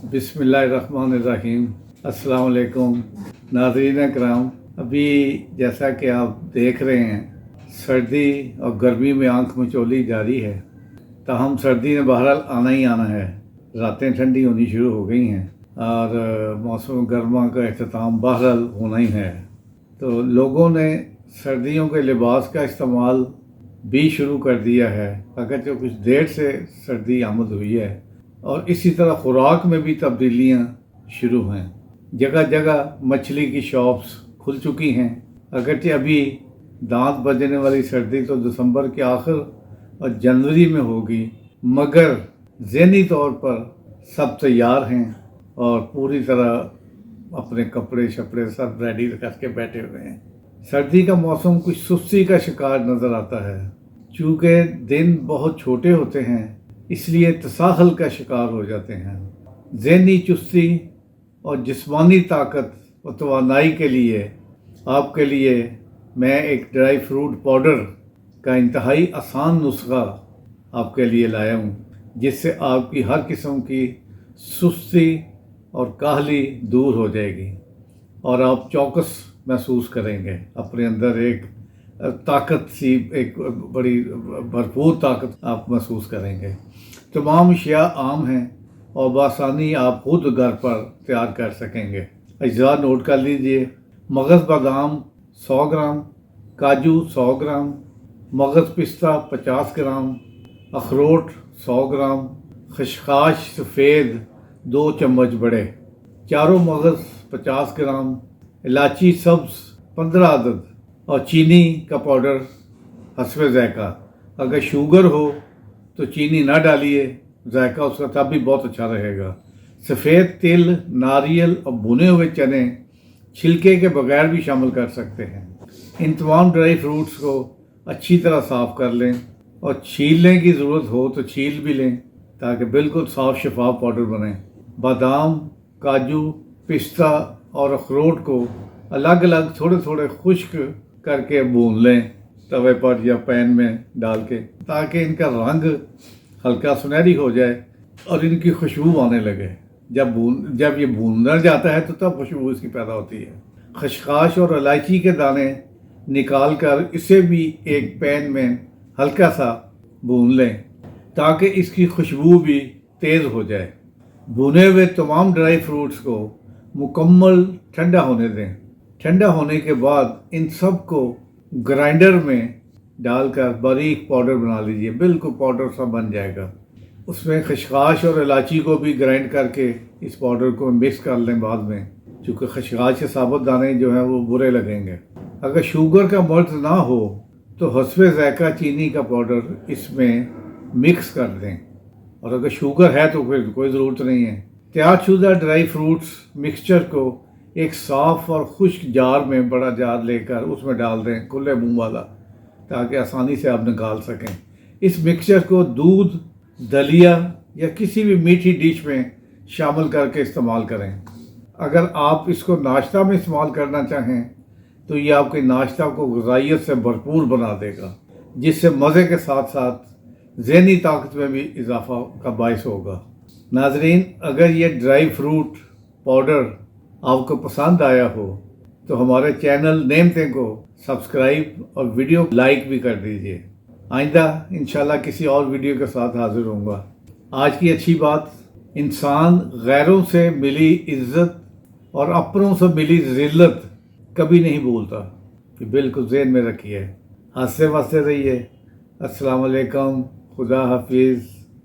بسم اللہ الرحمن الرحیم۔ السلام علیکم ناظرین کرام۔ ابھی جیسا کہ آپ دیکھ رہے ہیں سردی اور گرمی میں آنکھ مچولی جاری ہے، تاہم سردی نے بہرحال آنا ہی آنا ہے۔ راتیں ٹھنڈی ہونی شروع ہو گئی ہیں اور موسم گرما کا اختتام بہرحال ہونا ہی ہے، تو لوگوں نے سردیوں کے لباس کا استعمال بھی شروع کر دیا ہے، اگرچہ کچھ دیر سے سردی آمد ہوئی ہے، اور اسی طرح خوراک میں بھی تبدیلیاں شروع ہیں۔ جگہ جگہ مچھلی کی شاپس کھل چکی ہیں، اگرچہ ابھی دانت بجنے والی سردی تو دسمبر کے آخر اور جنوری میں ہوگی، مگر ذہنی طور پر سب تیار ہیں اور پوری طرح اپنے کپڑے شپڑے سب ریڈی کر کے بیٹھے ہوئے ہیں۔ سردی کا موسم کچھ سستی کا شکار نظر آتا ہے، چونکہ دن بہت چھوٹے ہوتے ہیں اس لیے تساہل کا شکار ہو جاتے ہیں۔ ذہنی چستی اور جسمانی طاقت و توانائی کے لیے آپ کے لیے میں ایک ڈرائی فروٹ پاؤڈر کا انتہائی آسان نسخہ آپ کے لیے لایا ہوں، جس سے آپ کی ہر قسم کی سستی اور کاہلی دور ہو جائے گی اور آپ چوکس محسوس کریں گے۔ اپنے اندر ایک طاقت سی، ایک بڑی بھرپور طاقت آپ محسوس کریں گے۔ تمام اشیاء عام ہیں اور بآسانی آپ خود گھر پر تیار کر سکیں گے۔ اجزاء نوٹ کر لیجئے: مغز بادام 100 گرام، کاجو 100 گرام، مغز پستہ 50 گرام، اخروٹ 100 گرام، خشخاش سفید 2 چمچ بڑے، چاروں مغز 50 گرام، الائچی سبز 15 عدد، اور چینی کا پاؤڈر حسب ذائقہ۔ اگر شوگر ہو تو چینی نہ ڈالیے، ذائقہ اس کا تب بھی بہت اچھا رہے گا۔ سفید تل، ناریل اور بھنے ہوئے چنے چھلکے کے بغیر بھی شامل کر سکتے ہیں۔ ان تمام ڈرائی فروٹس کو اچھی طرح صاف کر لیں اور چھیلنے کی ضرورت ہو تو چھیل بھی لیں تاکہ بالکل صاف شفاف پاؤڈر بنے۔ بادام، کاجو، پستہ اور اخروٹ کو الگ الگ تھوڑے تھوڑے خشک کر کے بھون لیں توے پر یا پین میں ڈال کے، تاکہ ان کا رنگ ہلکا سنہری ہو جائے اور ان کی خوشبو آنے لگے۔ جب یہ بھونا جاتا ہے تو تب خوشبو اس کی پیدا ہوتی ہے۔ خشخاش اور الائچی کے دانے نکال کر اسے بھی ایک پین میں ہلکا سا بھون لیں تاکہ اس کی خوشبو بھی تیز ہو جائے۔ بھنے ہوئے تمام ڈرائی فروٹس کو مکمل ٹھنڈا ہونے دیں۔ ٹھنڈا ہونے کے بعد ان سب کو گرائنڈر میں ڈال کر باریک پاؤڈر بنا لیجئے، بالکل پاؤڈر سا بن جائے گا۔ اس میں خشخاش اور الائچی کو بھی گرائنڈ کر کے اس پاؤڈر کو مکس کر لیں بعد میں، چونکہ خشخاش کے ثابت دانے جو ہیں وہ برے لگیں گے۔ اگر شوگر کا مرض نہ ہو تو حسب ذائقہ چینی کا پاؤڈر اس میں مکس کر دیں، اور اگر شوگر ہے تو پھر کوئی ضرورت نہیں ہے۔ تیار شدہ ڈرائی فروٹس مکسچر کو ایک صاف اور خشک جار میں، بڑا جار لے کر اس میں ڈال دیں، کھلے منہ والا، تاکہ آسانی سے آپ نکال سکیں۔ اس مکسچر کو دودھ، دلیا یا کسی بھی میٹھی ڈش میں شامل کر کے استعمال کریں۔ اگر آپ اس کو ناشتہ میں استعمال کرنا چاہیں تو یہ آپ کے ناشتہ کو غذائیت سے بھرپور بنا دے گا، جس سے مزے کے ساتھ ساتھ ذہنی طاقت میں بھی اضافہ کا باعث ہوگا۔ ناظرین، اگر یہ ڈرائی فروٹ پاؤڈر آپ کو پسند آیا ہو تو ہمارے چینل نعمتیں کو سبسکرائب اور ویڈیو لائک بھی کر دیجئے۔ آئندہ انشاءاللہ کسی اور ویڈیو کے ساتھ حاضر ہوں گا۔ آج کی اچھی بات: انسان غیروں سے ملی عزت اور اپنوں سے ملی ذلت کبھی نہیں بھولتا، کہ بالکل ذہن میں رکھیے۔ ہنستے وستے رہیے۔ السلام علیکم، خدا حافظ۔